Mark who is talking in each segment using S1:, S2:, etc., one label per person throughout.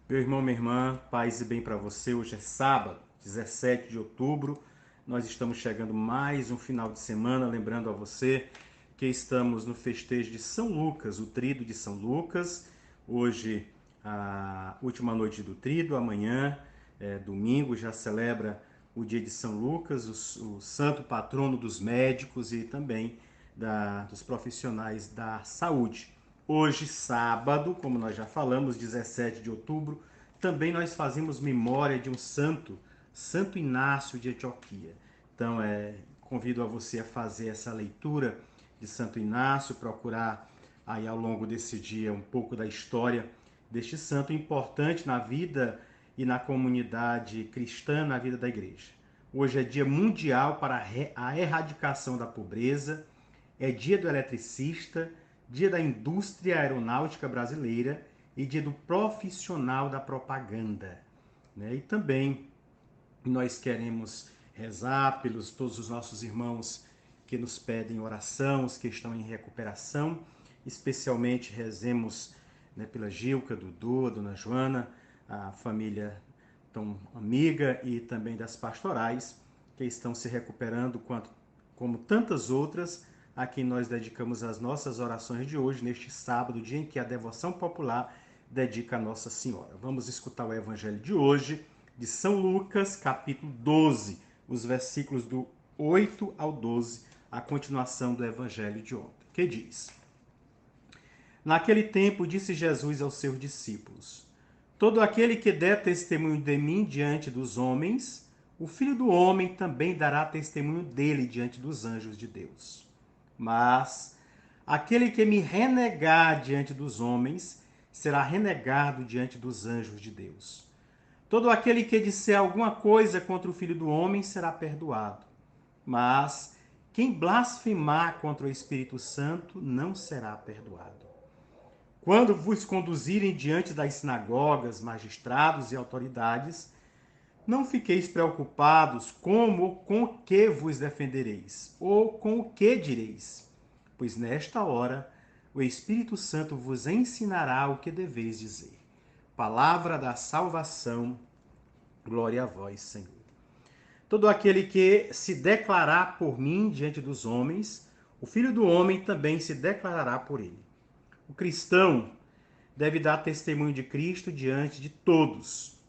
S1: Meu irmão, minha irmã, paz e bem para você. Hoje é sábado, 17 de outubro. Nós estamos chegando mais um final de semana, lembrando a você que estamos no festejo de São Lucas, o Tríduo de São Lucas. Hoje, a última noite do Tríduo, amanhã, domingo, já celebra o dia de São Lucas, o santo patrono dos médicos e também dos profissionais da saúde. Hoje, sábado, como nós já falamos, 17 de outubro, também nós fazemos memória de um santo, Santo Inácio de Antioquia. Então, convido a você a fazer essa leitura de Santo Inácio, procurar aí ao longo desse dia um pouco da história deste santo importante na vida e na comunidade cristã, na vida da igreja. Hoje é dia mundial para a erradicação da pobreza, é dia do eletricista, dia da indústria aeronáutica brasileira e dia do profissional da propaganda. Né? E também nós queremos rezar pelos todos os nossos irmãos que nos pedem oração, os que estão em recuperação, especialmente rezemos, né, pela Gilca, Dudu, a Dona Joana, a família tão amiga e também das pastorais que estão se recuperando, como tantas outras, a quem nós dedicamos as nossas orações de hoje, neste sábado, dia em que a devoção popular dedica a Nossa Senhora. Vamos escutar o evangelho de hoje, de São Lucas, capítulo 12, os versículos do 8 ao 12, a continuação do evangelho de ontem, que diz: Naquele tempo disse Jesus aos seus discípulos: Todo aquele que der testemunho de mim diante dos homens, o Filho do Homem também dará testemunho dele diante dos anjos de Deus. Mas aquele que me renegar diante dos homens, será renegado diante dos anjos de Deus. Todo aquele que disser alguma coisa contra o Filho do Homem será perdoado. Mas quem blasfemar contra o Espírito Santo não será perdoado. Quando vos conduzirem diante das sinagogas, magistrados e autoridades, não fiqueis preocupados como ou com o que vos defendereis, ou com o que direis, pois nesta hora o Espírito Santo vos ensinará o que deveis dizer. Palavra da salvação, glória a vós, Senhor. Todo aquele que se declarar por mim diante dos homens, o Filho do Homem também se declarará por ele. O cristão deve dar testemunho de Cristo diante de todos.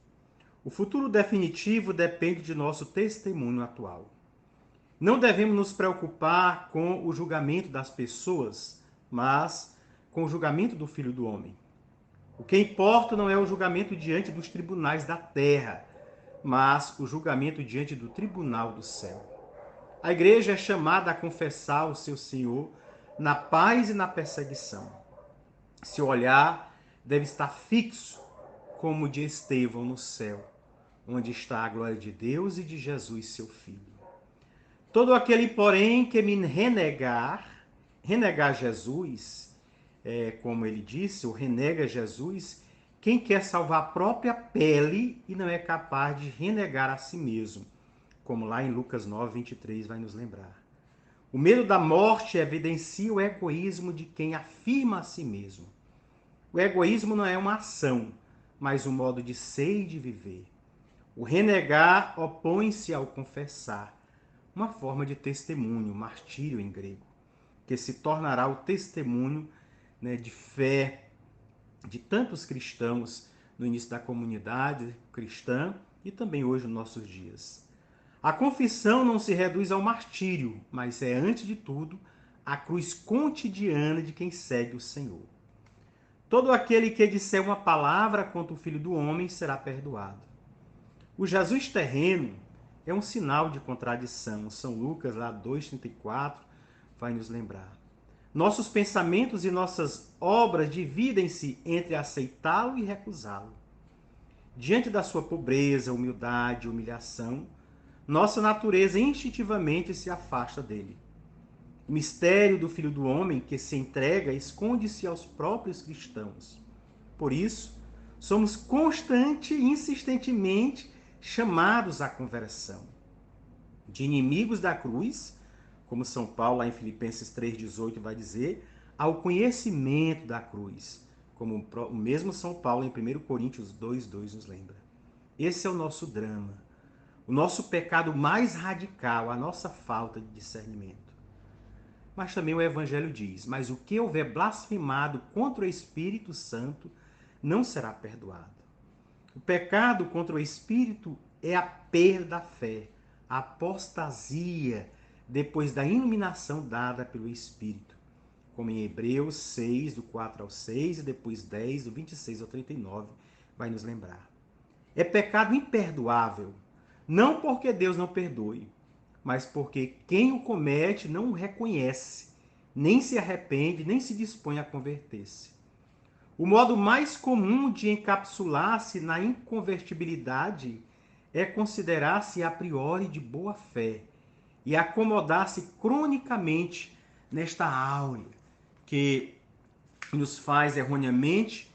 S1: O futuro definitivo depende de nosso testemunho atual. Não devemos nos preocupar com o julgamento das pessoas, mas com o julgamento do Filho do Homem. O que importa não é o julgamento diante dos tribunais da terra, mas o julgamento diante do tribunal do céu. A igreja é chamada a confessar o seu Senhor na paz e na perseguição. Seu olhar deve estar fixo, como o de Estevão no céu, onde está a glória de Deus e de Jesus, seu Filho. Todo aquele, porém, que me renegar Jesus, como ele disse, ou renega Jesus, quem quer salvar a própria pele e não é capaz de renegar a si mesmo, como lá em Lucas 9, 23 vai nos lembrar. O medo da morte evidencia o egoísmo de quem afirma a si mesmo. O egoísmo não é uma ação, mas um modo de ser e de viver. O renegar opõe-se ao confessar, uma forma de testemunho, martírio em grego, que se tornará o testemunho, né, de fé de tantos cristãos no início da comunidade cristã e também hoje nos nossos dias. A confissão não se reduz ao martírio, mas é, antes de tudo, a cruz cotidiana de quem segue o Senhor. Todo aquele que disser uma palavra contra o Filho do Homem será perdoado. O Jesus terreno é um sinal de contradição. São Lucas, lá 2,34, vai nos lembrar. Nossos pensamentos e nossas obras dividem-se entre aceitá-lo e recusá-lo. Diante da sua pobreza, humildade e humilhação, nossa natureza instintivamente se afasta dele. O mistério do Filho do Homem que se entrega esconde-se aos próprios cristãos. Por isso, somos constante e insistentemente chamados à conversão. De inimigos da cruz, como São Paulo, lá em Filipenses 3,18, vai dizer, ao conhecimento da cruz, como o mesmo São Paulo em 1 Coríntios 2:2 nos lembra. Esse é o nosso drama, o nosso pecado mais radical, a nossa falta de discernimento. Mas também o Evangelho diz, mas o que houver blasfemado contra o Espírito Santo não será perdoado. O pecado contra o Espírito é a perda da fé, a apostasia depois da iluminação dada pelo Espírito. Como em Hebreus 6, do 4 ao 6, e depois 10, do 26 ao 39, vai nos lembrar. É pecado imperdoável, não porque Deus não perdoe, mas porque quem o comete não o reconhece, nem se arrepende, nem se dispõe a converter-se. O modo mais comum de encapsular-se na inconvertibilidade é considerar-se a priori de boa fé e acomodar-se cronicamente nesta áurea que nos faz erroneamente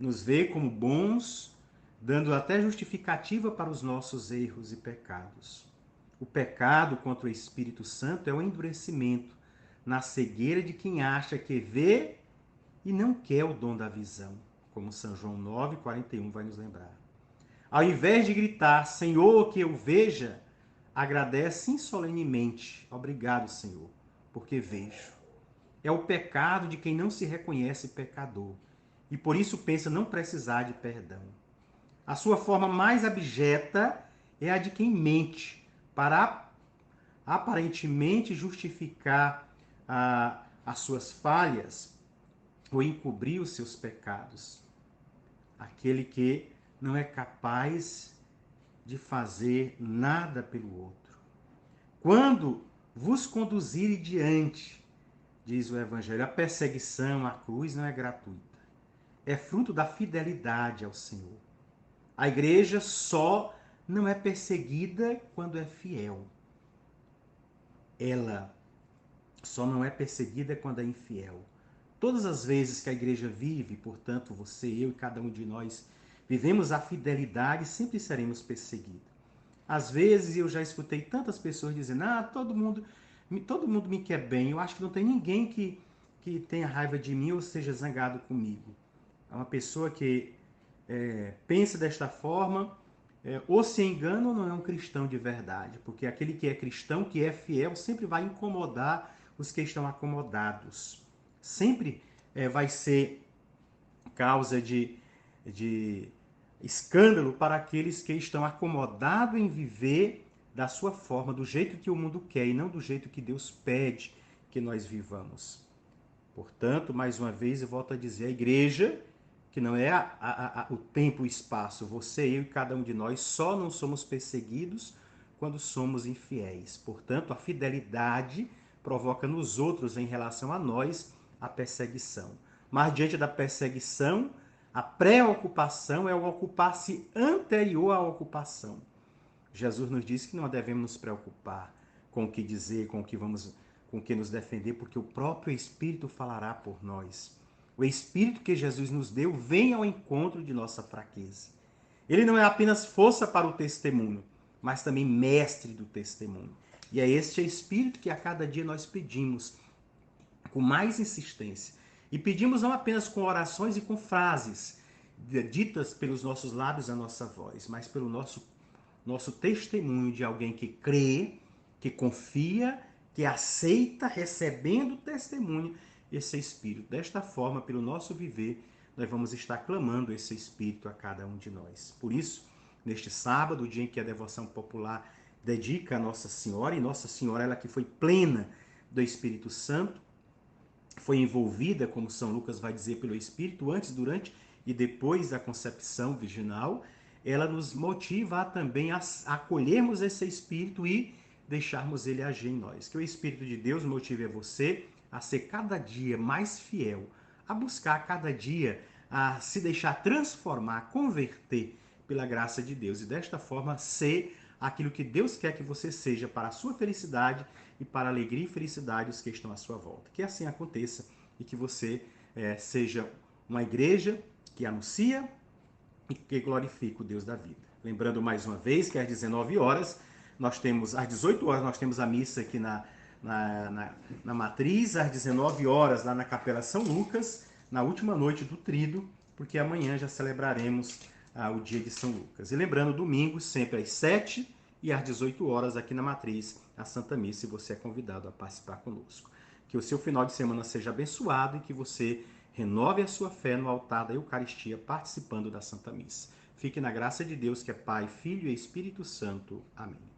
S1: nos ver como bons, dando até justificativa para os nossos erros e pecados. O pecado contra o Espírito Santo é o endurecimento na cegueira de quem acha que vê e não quer o dom da visão, como São João 9:41 vai nos lembrar. Ao invés de gritar, Senhor, que eu veja, agradece insolenemente, obrigado, Senhor, porque vejo. É o pecado de quem não se reconhece pecador e por isso pensa não precisar de perdão. A sua forma mais abjeta é a de quem mente para aparentemente justificar as suas falhas ou encobrir os seus pecados. Aquele que não é capaz de fazer nada pelo outro. Quando vos conduzirem diante, diz o Evangelho, a perseguição, a cruz não é gratuita. É fruto da fidelidade ao Senhor. A igreja só não é perseguida quando é fiel. Ela só não é perseguida quando é infiel. Todas as vezes que a igreja vive, portanto, você, eu e cada um de nós, vivemos a fidelidade, sempre seremos perseguidos. Às vezes eu já escutei tantas pessoas dizendo, todo mundo me quer bem, eu acho que não tem ninguém que tenha raiva de mim ou seja zangado comigo. É uma pessoa que pensa desta forma, ou se engana ou não é um cristão de verdade, porque aquele que é cristão, que é fiel, sempre vai incomodar os que estão acomodados. Sempre vai ser causa de escândalo para aqueles que estão acomodados em viver da sua forma, do jeito que o mundo quer e não do jeito que Deus pede que nós vivamos. Portanto, mais uma vez, eu volto a dizer, a igreja, que não é o tempo e o espaço, você, eu e cada um de nós, só não somos perseguidos quando somos infiéis. Portanto, a fidelidade provoca nos outros, em relação a nós, a perseguição. Mas diante da perseguição, a preocupação é o ocupar-se anterior à ocupação. Jesus nos disse que não devemos nos preocupar com o que dizer, com o que nos defender, porque o próprio Espírito falará por nós. O Espírito que Jesus nos deu vem ao encontro de nossa fraqueza. Ele não é apenas força para o testemunho, mas também mestre do testemunho. E é este Espírito que a cada dia nós pedimos com mais insistência. E pedimos não apenas com orações e com frases ditas pelos nossos lábios, a nossa voz, mas pelo nosso testemunho de alguém que crê, que confia, que aceita, recebendo o testemunho, esse Espírito. Desta forma, pelo nosso viver, nós vamos estar clamando esse Espírito a cada um de nós. Por isso, neste sábado, o dia em que a devoção popular dedica a Nossa Senhora, e Nossa Senhora, ela que foi plena do Espírito Santo, foi envolvida, como São Lucas vai dizer, pelo Espírito, antes, durante e depois da concepção virginal, ela nos motiva a também acolhermos esse Espírito e deixarmos ele agir em nós. Que o Espírito de Deus motive a você a ser cada dia mais fiel, a buscar cada dia a se deixar transformar, converter pela graça de Deus e desta forma ser aquilo que Deus quer que você seja para a sua felicidade e para a alegria e felicidade dos que estão à sua volta. Que assim aconteça e que você seja uma igreja que anuncia e que glorifica o Deus da vida. Lembrando mais uma vez que às 19 horas, às 18 horas, nós temos a missa aqui na Matriz, às 19 horas lá na Capela São Lucas, na última noite do Tríduo, porque amanhã já celebraremos o dia de São Lucas. E lembrando, domingo, sempre às 7 e às 18 horas, aqui na Matriz, a Santa Missa, e você é convidado a participar conosco. Que o seu final de semana seja abençoado e que você renove a sua fé no altar da Eucaristia, participando da Santa Missa. Fique na graça de Deus, que é Pai, Filho e Espírito Santo. Amém.